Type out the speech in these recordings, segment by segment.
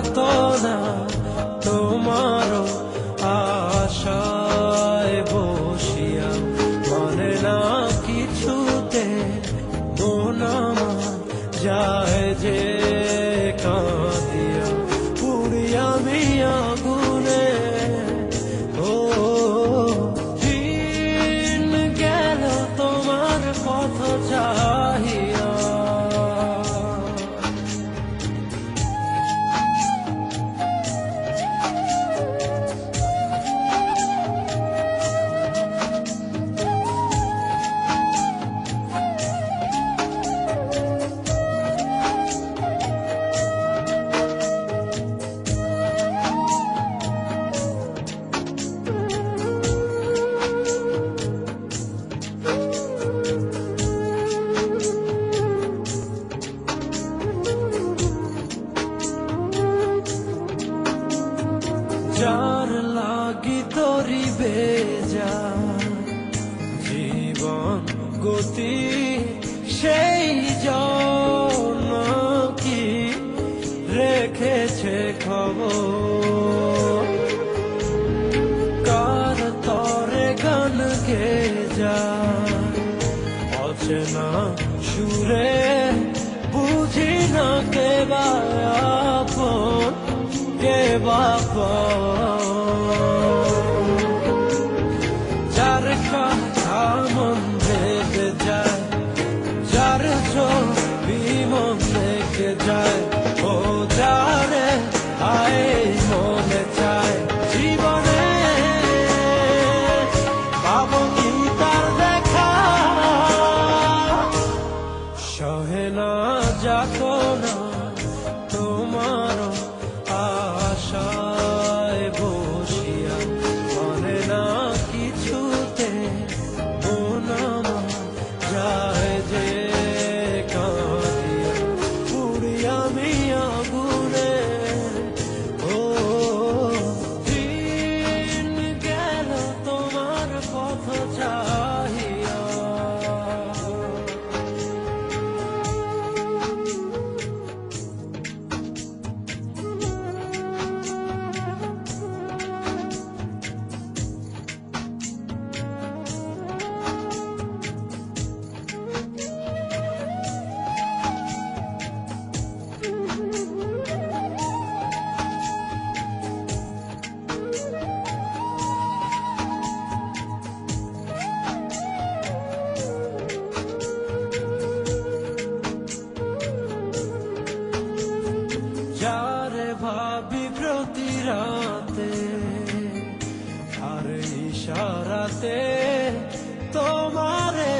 যাতনা তোমারও আশায় বসিয়া মানে না কিছুতে মন আমার যায় যে কাঁদিয়া পুড়িয়া আমি আগুনে। ও দিন গেল তোমার পথ চাহিয়া, যার লাগি তোরি বেজা জীবন গতি সেই জন কি রেখেছে খবর, কার তরে গান গে যায় অচেনা সুরে বুঝি না কে বা আপন কে বাপন। যার কথা মন ভেবে যায়, যার ছবি মন দেখে যায়, ও যারে আয় মনে চায় জীবনে পাবো কি তার দেখা, সহে না যাতনা তোমারও আশায় বসিয়া মানে না কিছুতে মন আমার যায় যে কাঁদিয়া পুড়িয়া আমি আগুনে। ও দিন গেল তোমার পথ চাহিয়া, যারে ভাবি প্রতি রাতে আর ইশারাতে তোমারে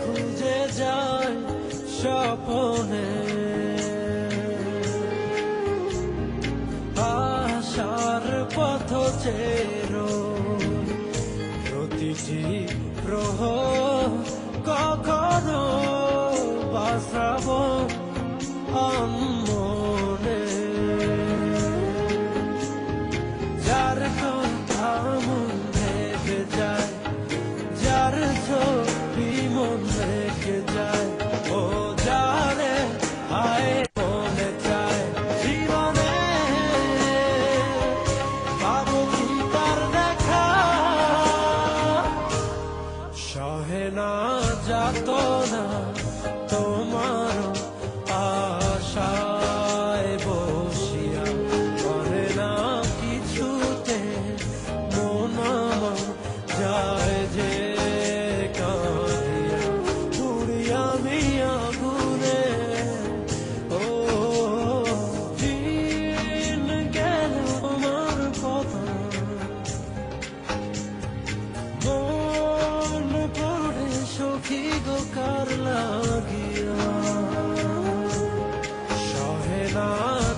খুঁজে যায় স্বপনে, আশার পথ চেরো প্রতিটি প্রহর কখনো বাসাবো মনে। যার কথা মন ভেবে যায়, যার ছবি মন রেখে যায়, ও যারে আয় মনে চায় জীবনে পাবো কি তার দেখা, সহে না যাতনা তোমারও আশায় বসিয়া করে না কিছুতে মন আমার যায় যে কাঁদিয়া পুড়িয়া আমি আগুনে। ও দিন গেল আমার কথা মন পড়ে সখী গো কার লাগিয়া, সহে না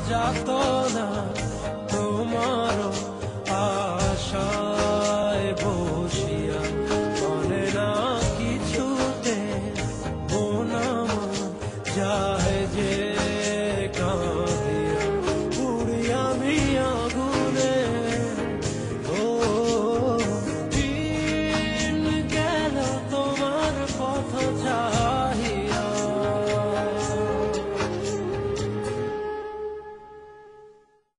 যাতনা তোমারও আশায় বসিয়া মানে না কিছুতে মন আমার যায় যে